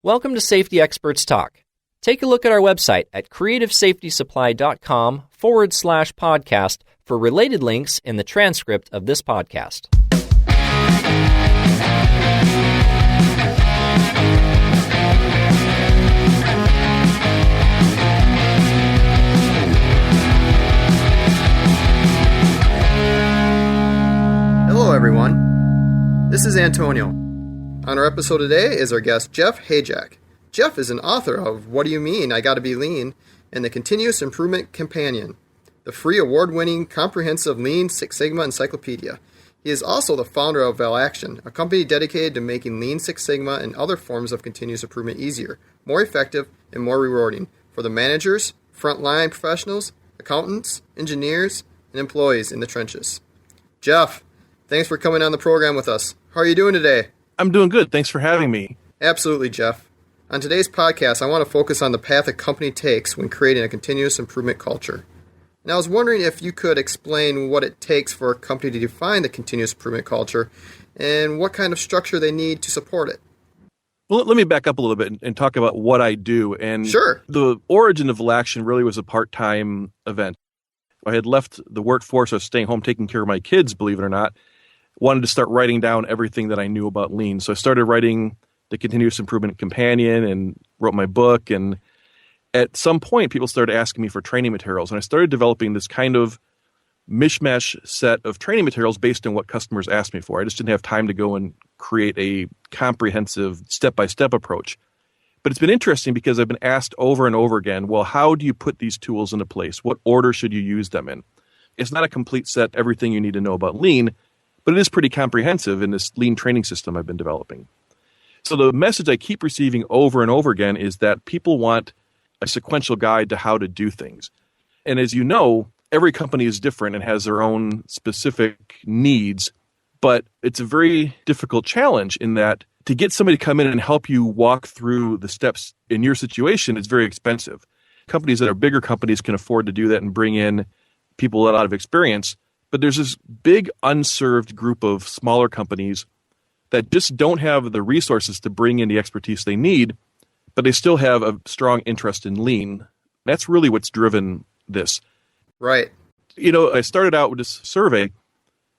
Welcome to Safety Experts Talk. Take a look at our website at creativesafetysupply.com/podcast for related links in the transcript of this podcast. Hello, everyone. This is Antonio. On our episode today is our guest, Jeff Hajek. Jeff is an author of What Do You Mean, I Gotta Be Lean, and the Continuous Improvement Companion, the free award-winning comprehensive Lean Six Sigma encyclopedia. He is also the founder of Velaction, a company dedicated to making Lean Six Sigma and other forms of continuous improvement easier, more effective, and more rewarding for the managers, frontline professionals, accountants, engineers, and employees in the trenches. Jeff, thanks for coming on the program with us. How are you doing today? I'm doing good. Thanks for having me. Absolutely, Jeff. On today's podcast, I want to focus on the path a company takes when creating a continuous improvement culture. And I was wondering if you could explain what it takes for a company to define the continuous improvement culture and what kind of structure they need to support it. Well, let me back up a little bit and talk about what I do. And Sure. The origin of Velaction really was a part-time event. I had left the workforce. I was staying home taking care of my kids, believe it or not. Wanted to start writing down everything that I knew about Lean. So I started writing the Continuous Improvement Companion and wrote my book. And at some point, people started asking me for training materials. And I started developing this kind of mishmash set of training materials based on what customers asked me for. I just didn't have time to go and create a comprehensive step-by-step approach. But it's been interesting because I've been asked over and over again, well, how do you put these tools into place? What order should you use them in? It's not a complete set, everything you need to know about Lean, but it is pretty comprehensive in this Lean training system I've been developing. So the message I keep receiving over and over again is that people want a sequential guide to how to do things. And as you know, every company is different and has their own specific needs, but it's a very difficult challenge in that to get somebody to come in and help you walk through the steps in your situation is very expensive. Companies that are bigger companies can afford to do that and bring in people with a lot of experience. But there's this big unserved group of smaller companies that just don't have the resources to bring in the expertise they need, but they still have a strong interest in Lean. That's really what's driven this. Right. You know, I started out with this survey,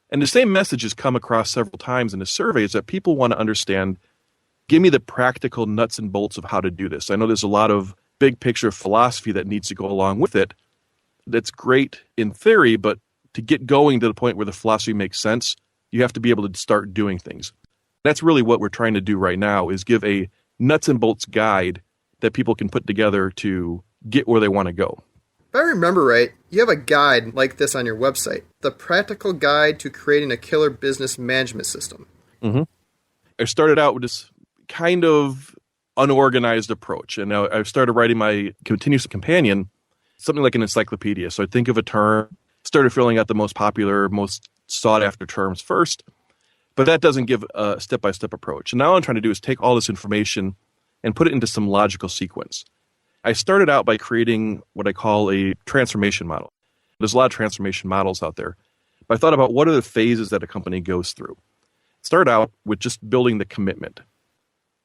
and the same message has come across several times in the survey is that people want to understand, give me the practical nuts and bolts of how to do this. I know there's a lot of big picture philosophy that needs to go along with it. That's great in theory, but to get going to the point where the philosophy makes sense, you have to be able to start doing things. That's really what we're trying to do right now is give a nuts and bolts guide that people can put together to get where they want to go. If I remember right, you have a guide like this on your website, The Practical Guide to Creating a Killer Business Management System. Mm-hmm. I started out with this kind of unorganized approach, and now I've started writing my Continuous Companion, something like an encyclopedia. So I think of a term, started filling out the most popular, most sought-after terms first, but that doesn't give a step-by-step approach. And now what I'm trying to do is take all this information and put it into some logical sequence. I started out by creating what I call a transformation model. There's a lot of transformation models out there, but I thought about what are the phases that a company goes through. Start out with just building the commitment.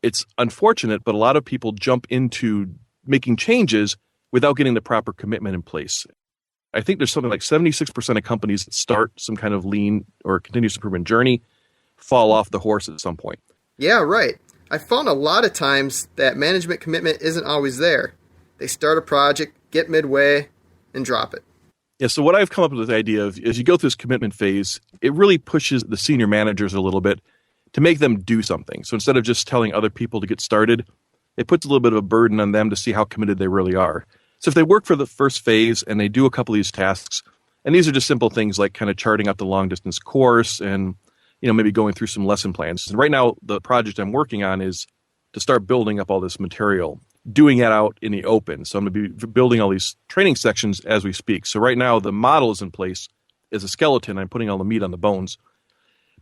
It's unfortunate, but a lot of people jump into making changes without getting the proper commitment in place. I think there's something like 76% of companies that start some kind of Lean or continuous improvement journey fall off the horse at some point. Yeah, right. I found a lot of times that management commitment isn't always there. They start a project, get midway, and drop it. Yeah, so what I've come up with the idea of is you go through this commitment phase, it really pushes the senior managers a little bit to make them do something. So instead of just telling other people to get started, it puts a little bit of a burden on them to see how committed they really are. So if they work for the first phase and they do a couple of these tasks, and these are just simple things like kind of charting out the long distance course and maybe going through some lesson plans. And right now, the project I'm working on is to start building up all this material, doing it out in the open. So I'm going to be building all these training sections as we speak. So right now, the model is in place as a skeleton. I'm putting all the meat on the bones.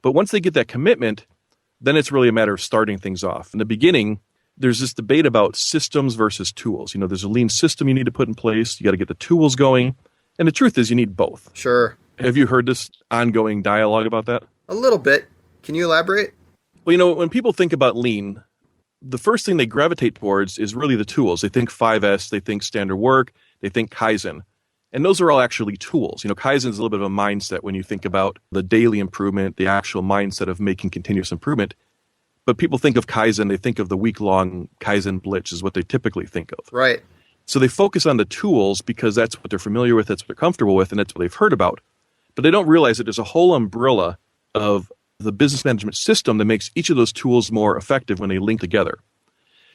But once they get that commitment, then it's really a matter of starting things off. In the beginning, there's this debate about systems versus tools. There's a Lean system you need to put in place. You got to get the tools going. And the truth is you need both. Sure. Have you heard this ongoing dialogue about that? A little bit. Can you elaborate? Well, when people think about Lean, the first thing they gravitate towards is really the tools. They think 5S, they think standard work, they think Kaizen. And those are all actually tools. Kaizen is a little bit of a mindset when you think about the daily improvement, the actual mindset of making continuous improvement. But people think of Kaizen, they think of the week-long Kaizen blitz is what they typically think of. Right. So they focus on the tools because that's what they're familiar with, that's what they're comfortable with, and that's what they've heard about. But they don't realize that there's a whole umbrella of the business management system that makes each of those tools more effective when they link together.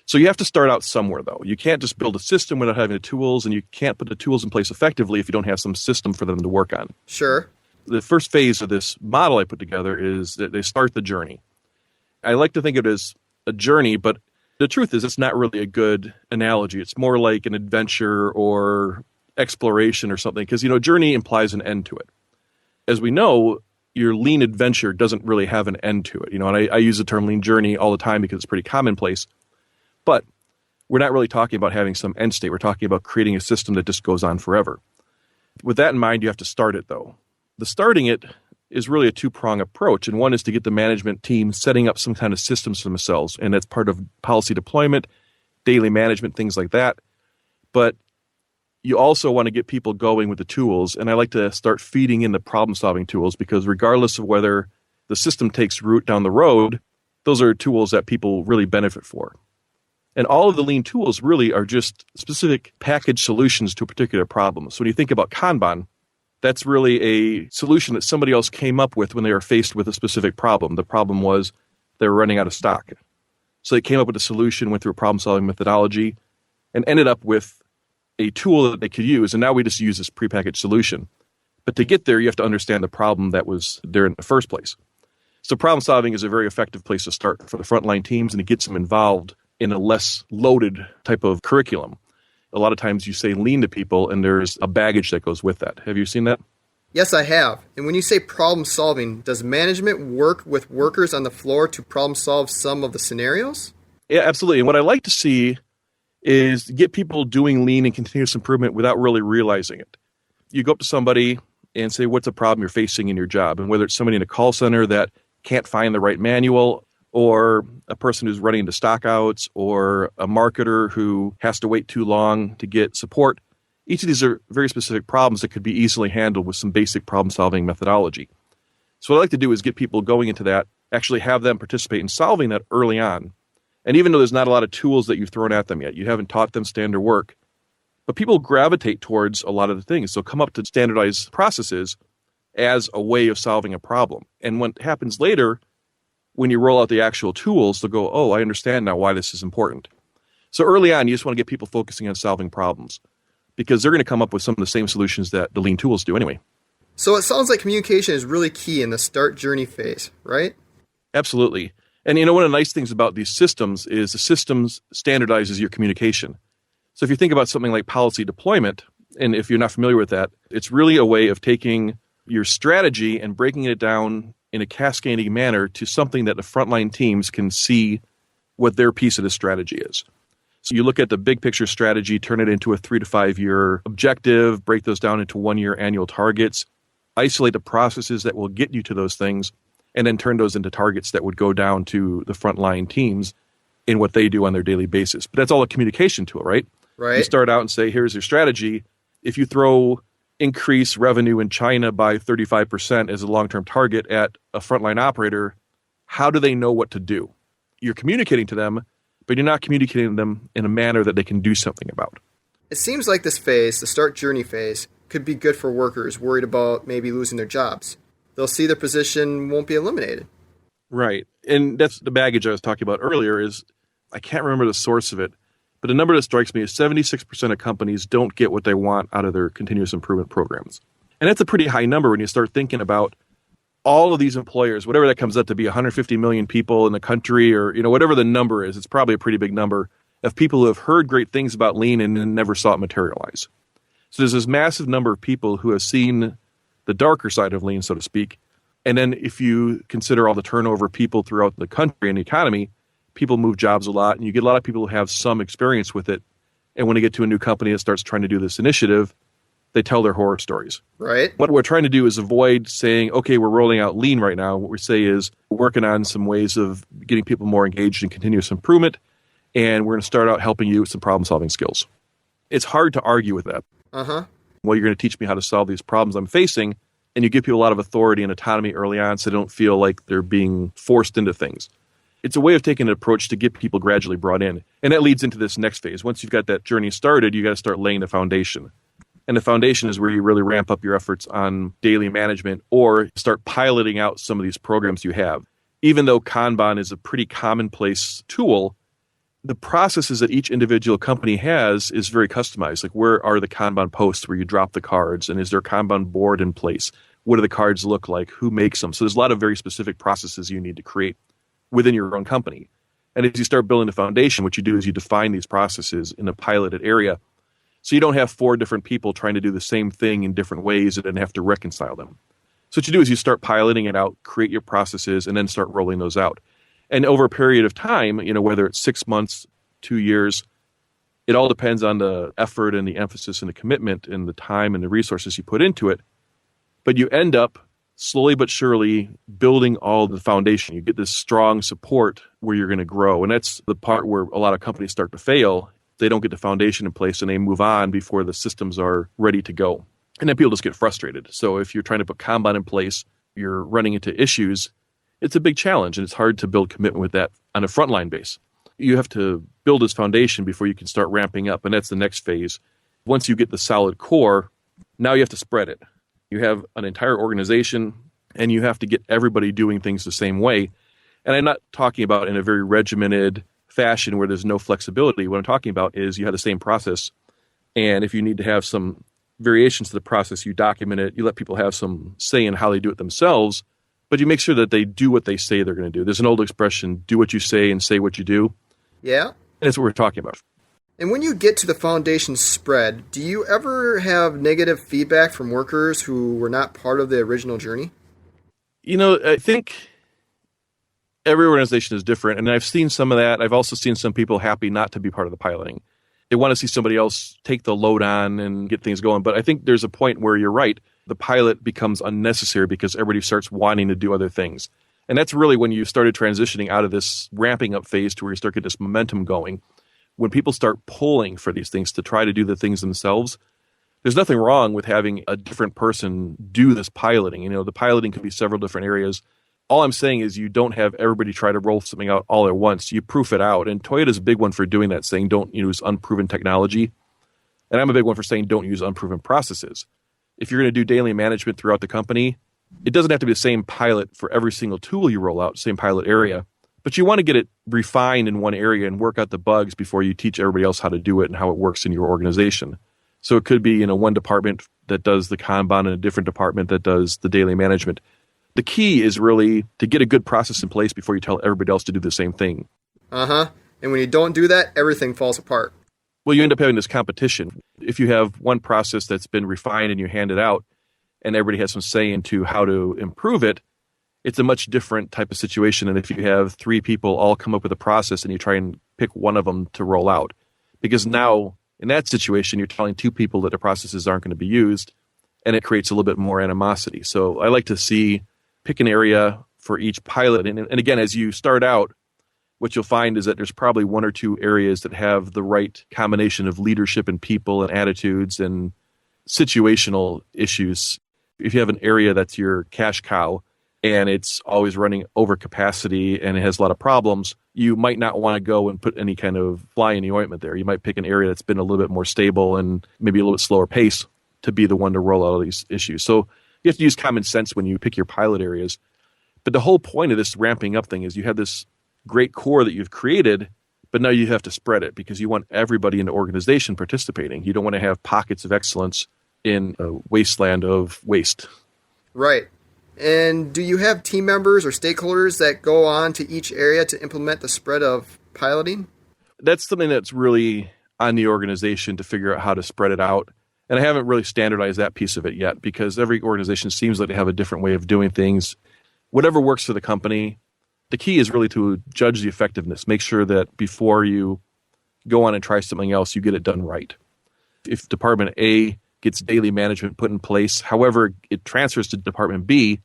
So you have to start out somewhere, though. You can't just build a system without having the tools, and you can't put the tools in place effectively if you don't have some system for them to work on. Sure. The first phase of this model I put together is that they start the journey. I like to think of it as a journey, but the truth is it's not really a good analogy. It's more like an adventure or exploration or something, because, journey implies an end to it. As we know, your lean adventure doesn't really have an end to it. And I use the term lean journey all the time because it's pretty commonplace. But we're not really talking about having some end state. We're talking about creating a system that just goes on forever. With that in mind, you have to start it, though. The starting it is really a two-prong approach. And one is to get the management team setting up some kind of systems for themselves. And that's part of policy deployment, daily management, things like that. But you also want to get people going with the tools. And I like to start feeding in the problem-solving tools because regardless of whether the system takes root down the road, those are tools that people really benefit for. And all of the lean tools really are just specific package solutions to a particular problem. So when you think about Kanban, that's really a solution that somebody else came up with when they were faced with a specific problem. The problem was they were running out of stock. So they came up with a solution, went through a problem-solving methodology, and ended up with a tool that they could use. And now we just use this prepackaged solution. But to get there, you have to understand the problem that was there in the first place. So problem-solving is a very effective place to start for the frontline teams, and it gets them involved in a less loaded type of curriculum. A lot of times you say lean to people and there's a baggage that goes with that. Have you seen that? Yes, I have. And when you say problem solving, does management work with workers on the floor to problem solve some of the scenarios? Yeah, absolutely. And what I like to see is get people doing lean and continuous improvement without really realizing it. You go up to somebody and say, what's a problem you're facing in your job? And whether it's somebody in a call center that can't find the right manual, or a person who's running into stockouts, or a marketer who has to wait too long to get support. Each of these are very specific problems that could be easily handled with some basic problem-solving methodology. So what I like to do is get people going into that, actually have them participate in solving that early on. And even though there's not a lot of tools that you've thrown at them yet, you haven't taught them standard work, but people gravitate towards a lot of the things. So come up to standardized processes as a way of solving a problem. And what happens later, when you roll out the actual tools, they'll go, oh, I understand now why this is important. So early on, you just want to get people focusing on solving problems because they're going to come up with some of the same solutions that the lean tools do anyway. So it sounds like communication is really key in the start journey phase, right? Absolutely. And one of the nice things about these systems is the systems standardizes your communication. So if you think about something like policy deployment, and if you're not familiar with that, it's really a way of taking your strategy and breaking it down in a cascading manner to something that the frontline teams can see what their piece of the strategy is. So you look at the big picture strategy, turn it into a 3 to 5 year objective, break those down into 1 year annual targets, isolate the processes that will get you to those things, and then turn those into targets that would go down to the frontline teams in what they do on their daily basis. But that's all a communication tool, right? Right. You start out and say, here's your strategy. If you throw increase revenue in China by 35% as a long-term target at a frontline operator, how do they know what to do? You're communicating to them, but you're not communicating to them in a manner that they can do something about. It seems like this phase, the start journey phase, could be good for workers worried about maybe losing their jobs. They'll see their position won't be eliminated. Right. And that's the baggage I was talking about earlier is, I can't remember the source of it, but a number that strikes me is 76% of companies don't get what they want out of their continuous improvement programs. And that's a pretty high number when you start thinking about all of these employers, whatever that comes up to be, 150 million people in the country, or whatever the number is, it's probably a pretty big number of people who have heard great things about lean and never saw it materialize. So there's this massive number of people who have seen the darker side of lean, so to speak. And then if you consider all the turnover of people throughout the country and the economy, people move jobs a lot, and you get a lot of people who have some experience with it. And when they get to a new company that starts trying to do this initiative, they tell their horror stories. Right. What we're trying to do is avoid saying, okay, we're rolling out lean right now. What we say is we're working on some ways of getting people more engaged in continuous improvement. and we're going to start out helping you with some problem-solving skills. It's hard to argue with that. Uh-huh. Well, you're going to teach me how to solve these problems I'm facing, and you give people a lot of authority and autonomy early on so they don't feel like they're being forced into things. It's a way of taking an approach to get people gradually brought in. And that leads into this next phase. Once you've got that journey started, you got to start laying the foundation. And the foundation is where you really ramp up your efforts on daily management or start piloting out some of these programs you have. Even though Kanban is a pretty commonplace tool, the processes that each individual company has is very customized. Like, where are the Kanban posts where you drop the cards? And is there a Kanban board in place? What do the cards look like? Who makes them? So there's a lot of very specific processes you need to create within your own company. And as you start building the foundation, what you do is you define these processes in a piloted area. So you don't have 4 different people trying to do the same thing in different ways and then have to reconcile them. So what you do is you start piloting it out, create your processes, and then start rolling those out. And over a period of time, whether it's 6 months, 2 years, it all depends on the effort and the emphasis and the commitment and the time and the resources you put into it. But you end up slowly but surely building all the foundation. You get this strong support where you're going to grow. And that's the part where a lot of companies start to fail. They don't get the foundation in place and they move on before the systems are ready to go. And then people just get frustrated. So if you're trying to put Kanban in place, you're running into issues, it's a big challenge. And it's hard to build commitment with that on a frontline base. You have to build this foundation before you can start ramping up. And that's the next phase. Once you get the solid core, now you have to spread it. You have an entire organization and you have to get everybody doing things the same way. And I'm not talking about in a very regimented fashion where there's no flexibility. What I'm talking about is you have the same process. And if you need to have some variations to the process, you document it. You let people have some say in how they do it themselves, but you make sure that they do what they say they're going to do. There's an old expression, do what you say and say what you do. Yeah. And that's what we're talking about. And when you get to the foundation spread, do you ever have negative feedback from workers who were not part of the original journey? I think every organization is different, and I've seen some of that. I've also seen some people happy not to be part of the piloting. They want to see somebody else take the load on and get things going. But I think there's a point where you're right. The pilot becomes unnecessary because everybody starts wanting to do other things. And that's really when you started transitioning out of this ramping up phase to where you start getting this momentum going. When people start pulling for these things to try to do the things themselves, there's nothing wrong with having a different person do this piloting. The piloting could be several different areas. All I'm saying is you don't have everybody try to roll something out all at once. You proof it out. And Toyota's a big one for doing that, saying don't use unproven technology. And I'm a big one for saying don't use unproven processes. If you're going to do daily management throughout the company, it doesn't have to be the same pilot for every single tool you roll out, same pilot area. But you want to get it refined in one area and work out the bugs before you teach everybody else how to do it and how it works in your organization. So it could be, one department that does the Kanban and a different department that does the daily management. The key is really to get a good process in place before you tell everybody else to do the same thing. Uh-huh. And when you don't do that, everything falls apart. Well, you end up having this competition. If you have one process that's been refined and you hand it out and everybody has some say into how to improve it, it's a much different type of situation than if you have 3 people all come up with a process and you try and pick one of them to roll out. Because now, in that situation, you're telling 2 people that the processes aren't going to be used, and it creates a little bit more animosity. So I like to see, pick an area for each pilot. And again, as you start out, what you'll find is that there's probably 1 or 2 areas that have the right combination of leadership and people and attitudes and situational issues. If you have an area that's your cash cow, and it's always running over capacity and it has a lot of problems, you might not want to go and put any kind of fly in the ointment there. You might pick an area that's been a little bit more stable and maybe a little bit slower pace to be the one to roll out all these issues. So you have to use common sense when you pick your pilot areas. But the whole point of this ramping up thing is you have this great core that you've created, but now you have to spread it because you want everybody in the organization participating. You don't want to have pockets of excellence in a wasteland of waste. Right. And do you have team members or stakeholders that go on to each area to implement the spread of piloting? That's something that's really on the organization to figure out how to spread it out. And I haven't really standardized that piece of it yet because every organization seems like they have a different way of doing things. Whatever works for the company, the key is really to judge the effectiveness. Make sure that before you go on and try something else, you get it done right. If Department A gets daily management put in place, however it transfers to Department B,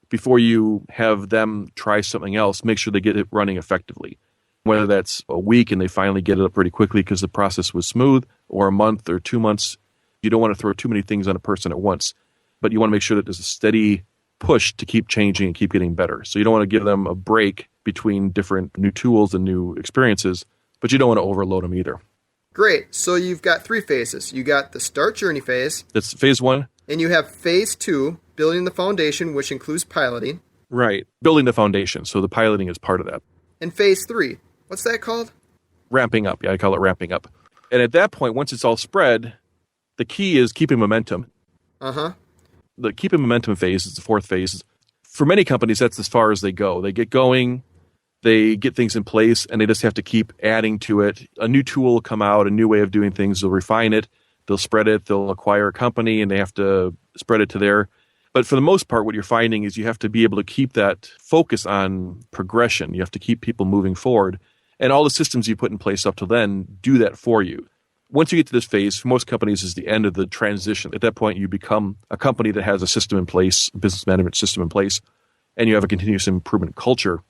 before you have them try something else, make sure they get it running effectively. Whether that's a week and they finally get it up pretty quickly because the process was smooth, or a month or 2 months. You don't want to throw too many things on a person at once, but you want to make sure that there's a steady push to keep changing and keep getting better. So you don't want to give them a break between different new tools and new experiences, but you don't want to overload them either. Great. So you've got 3 phases. You got the start journey phase. That's phase 1. And you have phase 2, building the foundation, which includes piloting. Right. Building the foundation. So the piloting is part of that. And phase 3, what's that called? Ramping up. Yeah, I call it ramping up. And at that point, once it's all spread, the key is keeping momentum. The keeping momentum phase is the 4th phase. For many companies, that's as far as they go. They get going, they get things in place, and they just have to keep adding to it. A new tool will come out, a new way of doing things. They'll refine it, they'll spread it, they'll acquire a company, and they have to spread it to there. But for the most part, what you're finding is you have to be able to keep that focus on progression. You have to keep people moving forward. And all the systems you put in place up to then do that for you. Once you get to this phase, for most companies, is the end of the transition. At that point, you become a company that has a system in place, a business management system in place, and you have a continuous improvement culture.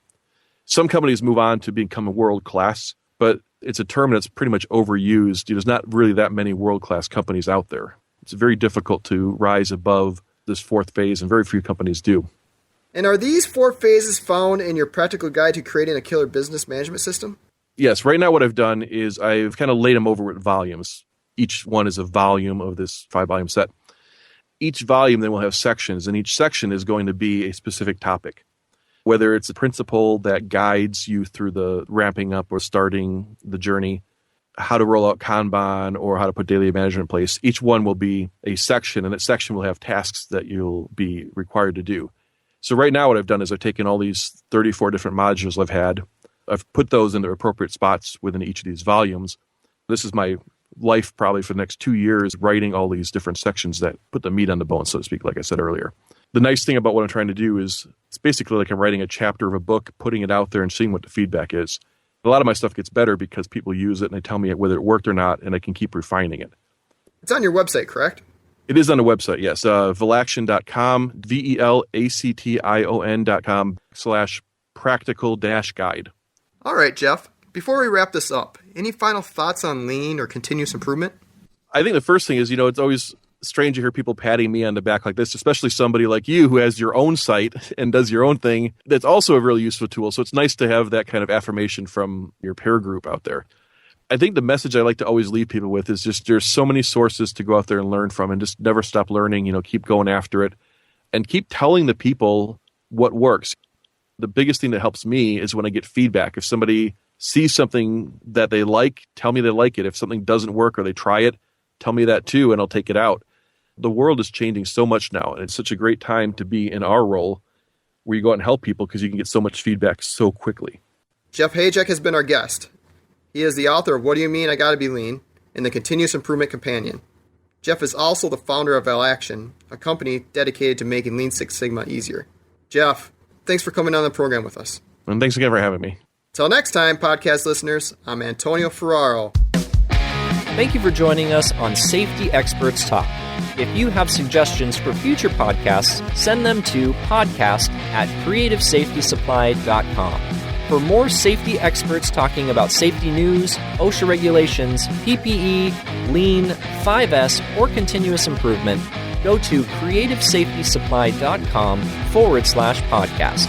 Some companies move on to become a world-class, but it's a term that's pretty much overused. There's not really that many world-class companies out there. It's very difficult to rise above this 4th phase, and very few companies do. And are these 4 phases found in your practical guide to creating a killer business management system? Yes, right now what I've done is I've kind of laid them over with volumes. Each one is a volume of this 5-volume set. Each volume then will have sections, and each section is going to be a specific topic. Whether it's a principle that guides you through the ramping up or starting the journey, how to roll out Kanban, or how to put daily management in place, each one will be a section, and that section will have tasks that you'll be required to do. So right now what I've done is I've taken all these 34 different modules I've put those in their appropriate spots within each of these volumes. This is my life probably for the next 2 years, writing all these different sections that put the meat on the bone, so to speak, like I said earlier. The nice thing about what I'm trying to do is it's basically like I'm writing a chapter of a book, putting it out there and seeing what the feedback is. A lot of my stuff gets better because people use it and they tell me whether it worked or not, and I can keep refining it. It's on your website, correct? It is on the website, yes. Velaction.com, VELACTION.com/practical-guide. All right, Jeff. Before we wrap this up, any final thoughts on lean or continuous improvement? I think the first thing is, it's always strange to hear people patting me on the back like this, especially somebody like you who has your own site and does your own thing. That's also a really useful tool. So it's nice to have that kind of affirmation from your peer group out there. I think the message I like to always leave people with is just there's so many sources to go out there and learn from, and just never stop learning, keep going after it and keep telling the people what works. The biggest thing that helps me is when I get feedback. If somebody sees something that they like, tell me they like it. If something doesn't work or they try it, tell me that too, and I'll take it out. The world is changing so much now, and it's such a great time to be in our role where you go out and help people because you can get so much feedback so quickly. Jeff Hajek has been our guest. He is the author of What Do You Mean I Gotta Be Lean and the Continuous Improvement Companion. Jeff is also the founder of Velaction, a company dedicated to making Lean Six Sigma easier. Jeff, thanks for coming on the program with us. And thanks again for having me. Till next time, podcast listeners, I'm Antonio Ferraro. Thank you for joining us on Safety Experts Talk. If you have suggestions for future podcasts, send them to podcast@creativesafetysupply.com. For more safety experts talking about safety news, OSHA regulations, PPE, Lean, 5S, or continuous improvement, go to creativesafetysupply.com/podcast.